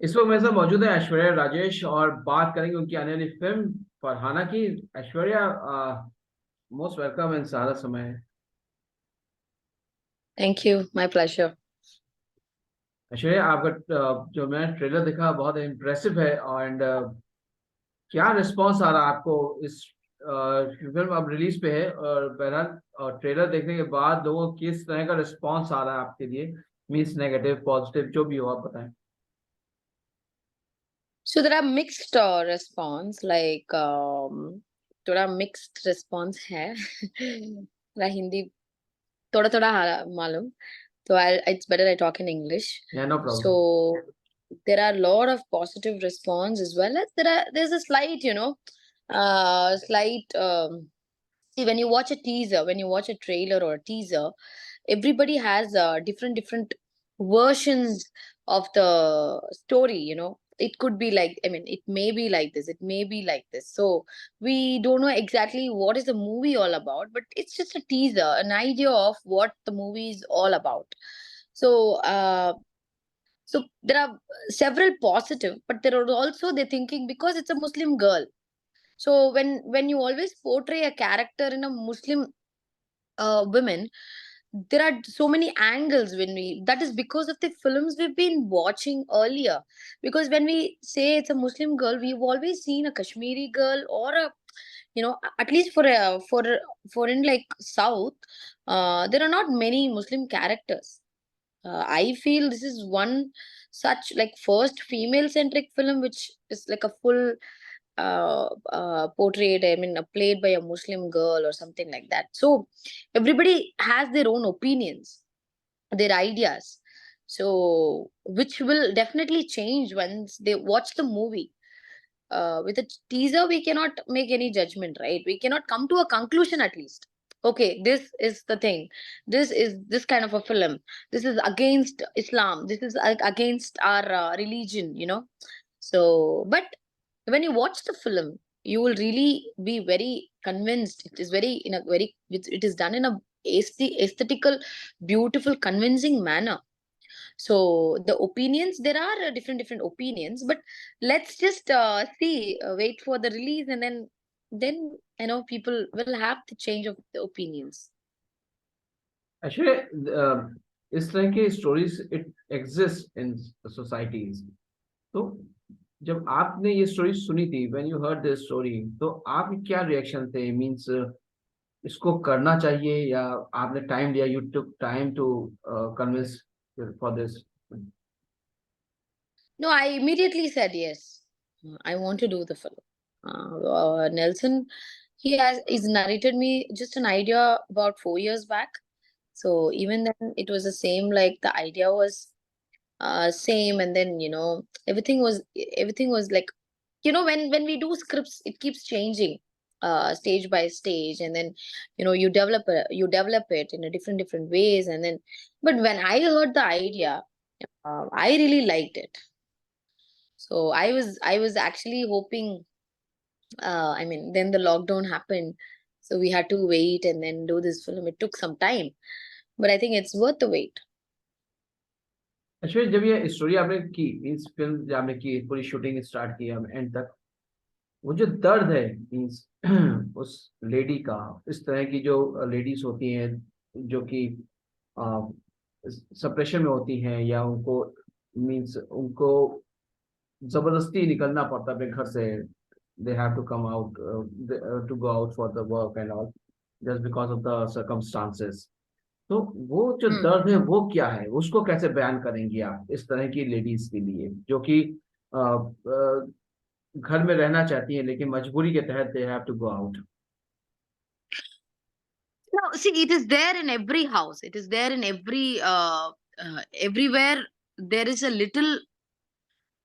इस वक्त मेरे साथ मौजूद है ऐश्वर्या राजेश और बात करेंगे उनकी आने वाली फिल्म फरहाना की। ऐश्वर्या, मोस्ट वेलकम इन सारा समय। Thank you. My pleasure. Aishwarya, आपका जो मैंने ट्रेलर देखा बहुत इम्प्रेसिव है। एंड क्या रिस्पांस आ रहा है आपको इस फिल्म अब रिलीज पे है, और बहरहाल ट्रेलर देखने के बाद लोगों को किस तरह का रिस्पांस आ रहा है आपके लिए? मीन्स नेगेटिव पॉजिटिव जो भी हो आप बताएं। So there are mixed response, like थोड़ा mixed response है. थोड़ा हिंदी थोड़ा थोड़ा मालूम, so it's better I talk in English. या no So problem. there are a lot of positive response, as well as there's a slight, slight see, when you watch a teaser, when you watch a trailer or a teaser, everybody has different versions of the story. It could be like, I mean, it may be like this, it may be like this. So we don't know exactly what is the movie all about, but it's just a teaser, an idea of what the movie is all about. So so there are several positive, but there are also they're thinking because it's a Muslim girl. So when you always portray a character in a Muslim women, there are so many angles. When we That is because of the films we've been watching earlier. Because when we say it's a Muslim girl, we've always seen a Kashmiri girl, or a, at least for in like South, there are not many Muslim characters. I feel this is one such like first female centric film which is like a full portrayed, I mean, played by a Muslim girl or something like that. So everybody has their own opinions, their ideas. So which will definitely change once they watch the movie. With a teaser, we cannot make any judgment, right? We cannot come to a conclusion at least. Okay, this is the thing. This is this kind of a film. This is against Islam. This is against our religion. So, but when you watch the film, you will really be very convinced. It is very in a very it is done in a aesthetical, beautiful, convincing manner. So the opinions, there are different opinions, but let's just see, wait for the release, and then people will have the change of the opinions. Actually इस तरह की stories it exist in societies. तो जब आपने ये story सुनी थी, when you heard this story, तो आपके क्या रिएक्शन थे? मींस इसको करना चाहिए, या आपने टाइम लिया, you took time to convince for this? No, I immediately said yes. I want to do the film. Nelson, he's narrated me just an idea about 4 years back. So even then, it was the same. Like the idea was same, and then everything was like, when we do scripts, it keeps changing stage by stage, and then you develop it in a different ways, and then but when I heard the idea, I really liked it. So I was actually hoping, I mean, then the lockdown happened, so we had to wait and then do this film. It took some time, but I think it's worth the wait. Actually जब ये story आपने की, means film जब आपने की, पूरी shooting start की and तक, वो जो दर्द है मींस उस लेडी का, इस तरह की जो लेडीज होती हैं जो कि सप्रेशन में होती हैं, या उनको मींस उनको जबरदस्ती निकलना पड़ता है अपने घर से, they have to come out to go out for the work and all, just because of the circumstances. तो वो जो Hmm. दर्द है वो क्या है, उसको कैसे बयान करेंगी आप इस तरह की लेडीज के लिए जो कि घर में रहना चाहती हैं लेकिन मजबूरी के तहत they have to go out? No, see, it is there in every house. It is there in everywhere. There is a little,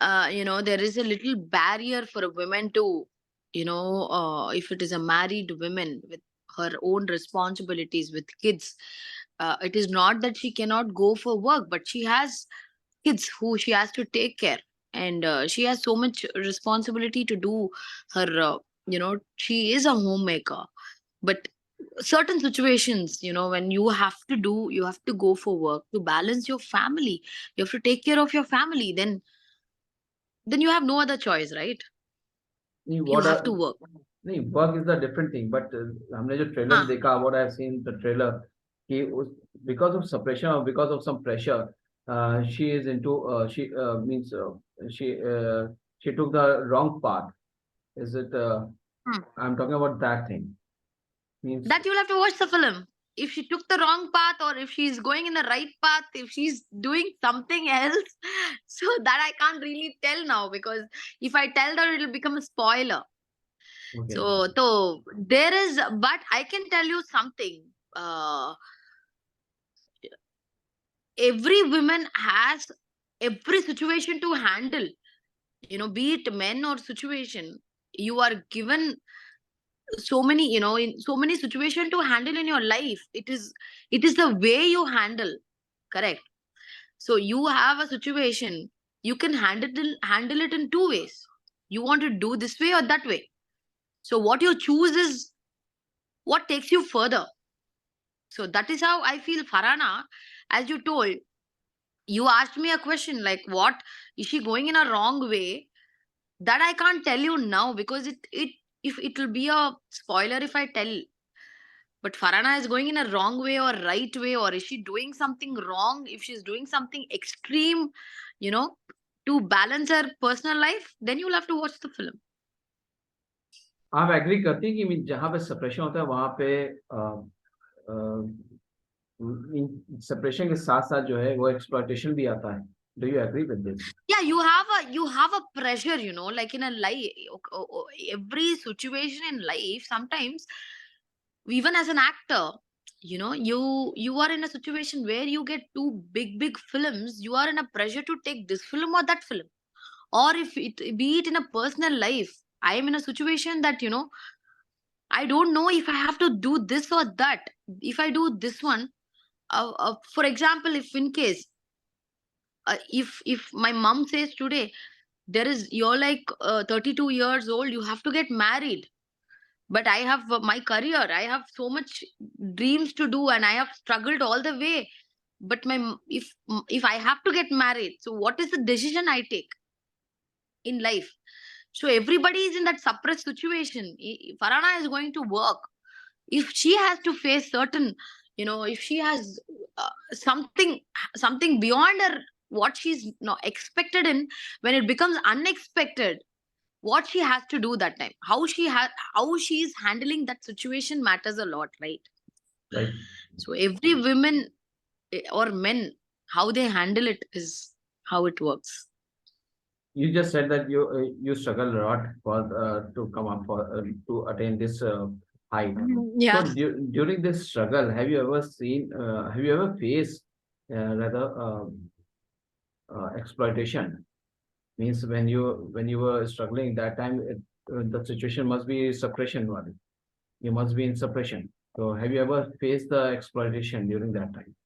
there is a little barrier for a woman to, if it is a married woman with her own responsibilities with kids, it is not that she cannot go for work, but she has kids who she has to take care, and she has so much responsibility to do her. She is a homemaker, but certain situations, when you have to go for work to balance your family, you have to take care of your family, then you have no other choice, right? नहीं, You what have to work. नहीं, work is the different thing, but हमने जो trailer Huh. देखा, what I've seen the trailer, कि उस because of suppression or because of some pressure, she is into she means she took the wrong path. Is it? Hmm. I'm talking about that thing. Means That you'll have to watch the film. If she took the wrong path or if she's going in the right path, if she's doing something else, so that I can't really tell now, because if I tell her, it'll become a spoiler. okay. So there is, but I can tell you something. Every woman has every situation to handle. Be it men or situation, you are given so many, in so many situations to handle in your life. It is the way you handle, correct? So you have a situation, you can handle it in two ways. You want to do this way or that way. So what you choose is what takes you further. So that is how I feel, Farana. As you told, you asked me a question like, what is she going in a wrong way? That I can't tell you now, because it if it will be a spoiler if I tell. But Farana is going in a wrong way or right way, or is she doing something wrong? If she's doing something extreme, you know, to balance her personal life, then you'll have to watch the film. आप agree करती हैं कि जहाँ पे suppression होता है वहाँ पे सेपरेशन के साथ साथ जो है वो एक्सप्लॉइटेशन भी आता है. Do you agree with this? Yeah, you have a pressure, like in a life, every situation in life. Sometimes, even as an actor, you are in a situation where you get two big films. You are in a pressure to take this film or that film. Or if it be it in a personal life, I am in a situation that I don't know if I have to do this or that. If I do this one, for example, if in case, if my mom says today, you're like 32 years old, you have to get married, but I have my career, I have so much dreams to do, and I have struggled all the way. But if I have to get married, so what is the decision I take in life? So everybody is in that suppressed situation. Farana is going to work. If she has to face certain, if she has something beyond her, what she's not expected in, when it becomes unexpected, what she has to do that time, how she is handling that situation matters a lot, right? Right. So every women, or men, how they handle it is how it works. You just said that you struggle a lot for to come up for to attain this height. So Yeah. during this struggle, have you ever seen? Have you ever faced rather exploitation? Means when you were struggling that time, the situation must be suppression one. You must be in suppression. So have you ever faced the exploitation during that time?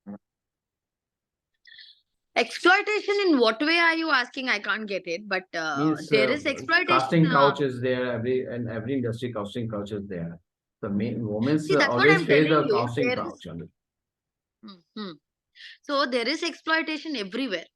Exploitation in what way are you asking? I can't get it. But Means there is exploitation. casting couch is there, every industry casting couch is there. The main women's See, that's what always I'm face telling the you. casting There is. couch only. Mhm. So there is exploitation everywhere.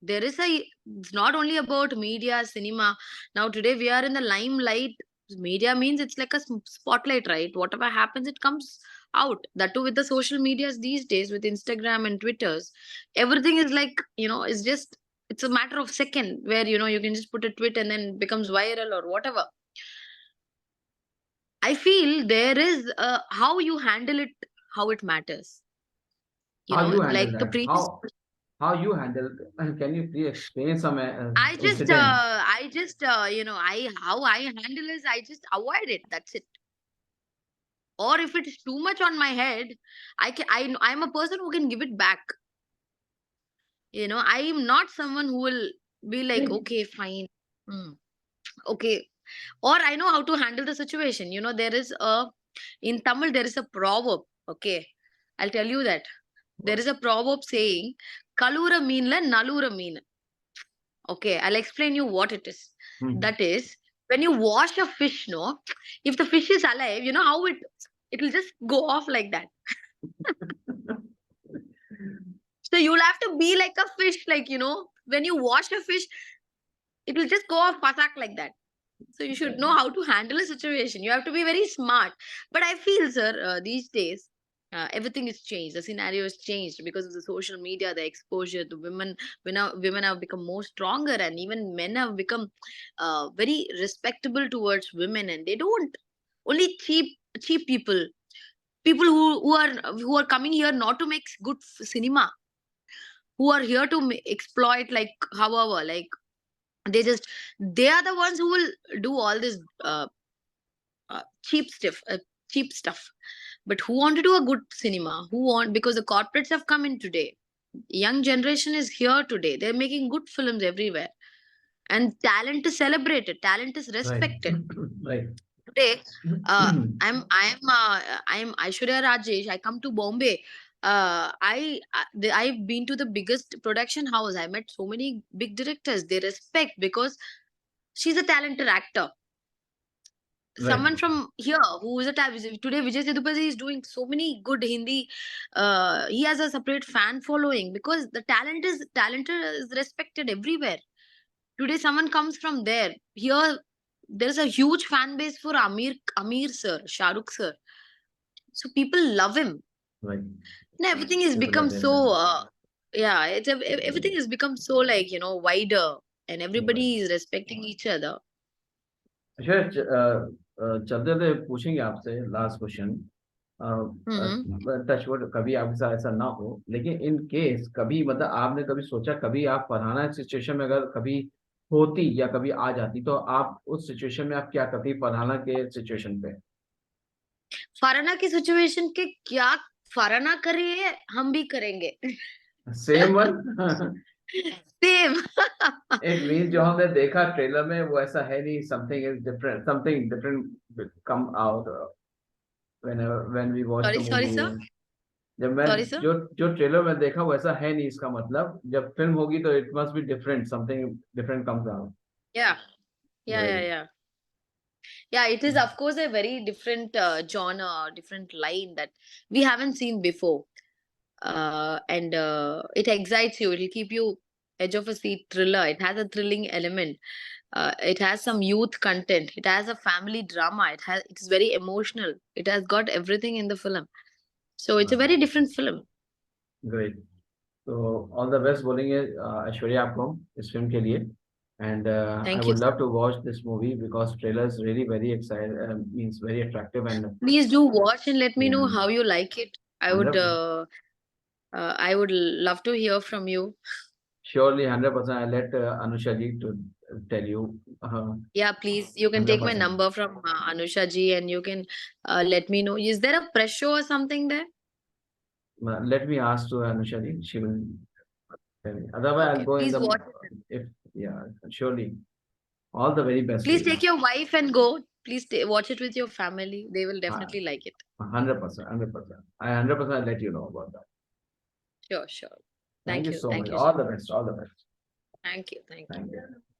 There is it's not only about media, cinema. Now today we are in the limelight. Media means it's like a spotlight, right? Whatever happens, it comes out. That too with the social medias these days, with Instagram and Twitters. Everything is like, it's a matter of second where, you can just put a tweet and then it becomes viral or whatever. I feel there is how you handle it, how it matters. How you handle Like the that? previous. How you handle? Can you please explain some I just, incident? I just, how I handle is I just avoid it. That's it. Or if it is too much on my head, I'm a person who can give it back. I am not someone who will be like, Hey, okay, fine, okay. Or I know how to handle the situation. In Tamil there is a proverb. Okay, I'll tell you that there is a proverb saying, "Kalura meenla nalura meen." Okay, I'll explain you what it is. hmm. That is, when you wash a fish, no, if the fish is alive, you know how it. it will just go off like that. So you'll have to be like a fish, like, when you wash a fish, it will just go off patak like that. So you should know how to handle a situation. You have to be very smart. But I feel, sir, these days, everything is changed. The scenario has changed because of the social media, the exposure. The women have become more stronger, and even men have become very respectable towards women, and they don't only cheap people who are coming here not to make good cinema, who are here to exploit, like, however, like, they are the ones who will do all this cheap stuff. But who want to do a good cinema? Who want, because the corporates have come in today. Young generation is here today. They're making good films everywhere, and talent is celebrated. Talent is Right. respected Right. today. I'm Aishwarya Rajesh. I come to Bombay. I've been to the biggest production house. I met so many big directors. They respect because she's a talented actor. Right. Someone from here who is a today Vijay Sethupathi is doing so many good Hindi. He has a separate fan following because the talented is respected everywhere. Today someone comes from there. Here there's a huge fan base for Amir sir, Shahrukh sir. So people love him. Right. And everything has People are become there. so yeah, everything has become so, like, wider, and Right. everybody is respecting each other. अच्छा चलते थे पूछेंगे आपसे last question Hmm. Touchwood कभी आपके साथ ऐसा ना हो लेकिन इन केस कभी मतलब आपने कभी सोचा कभी आप फरहाना सिचुएशन में अगर कभी होती या कभी आ जाती तो आप उस सिचुएशन में आप क्या करती फरहाना के सिचुएशन पे फराना की सिचुएशन के क्या फराना कर रही है, हम भी करेंगे। Same one same. It mean जो हमने देखा ट्रेलर में वो ऐसा है नहीं something different come out when we watch the sorry sorry movie sir. जब मैं सॉरी सर। जो जो ट्रेलर में देखा वैसा है नहीं इसका मतलब जब फिल्म होगी तो it must be different something different comes out या या या राइट या yeah, it is of course a very different genre, different line that we haven't seen before. And it excites you, it'll keep you edge of a seat thriller. It has a thrilling element. It has some youth content, it has a family drama, it's very emotional, it has got everything in the film. So it's a very different film. Great तो all the best बोलेंगे ऐश्वर्या आपको इस फिल्म के लिए and I Thank you, would sir. Love to watch this movie because trailer is really very excited means very attractive and Please do watch and let me know how you like it. I would 100 I would love to hear from you. surely 100% I let Anusha ji to tell you Yeah, please. You can take my 100%. number from Anusha ji, and you can let me know. Is there a press show or something there? Let me ask to Anusha ji. She will tell me. Otherwise, I'll Okay, go in please the watch. if yeah, surely. All the very best to Please you. take your wife and go. Please watch it with your family. They will Ah, definitely like it. 100%, 100%. I 100% let you know about that. Sure, sure. Thank Thank you you. so much. Thank you, sir. All the best. All the best. Thank you. Thank you. Thank you.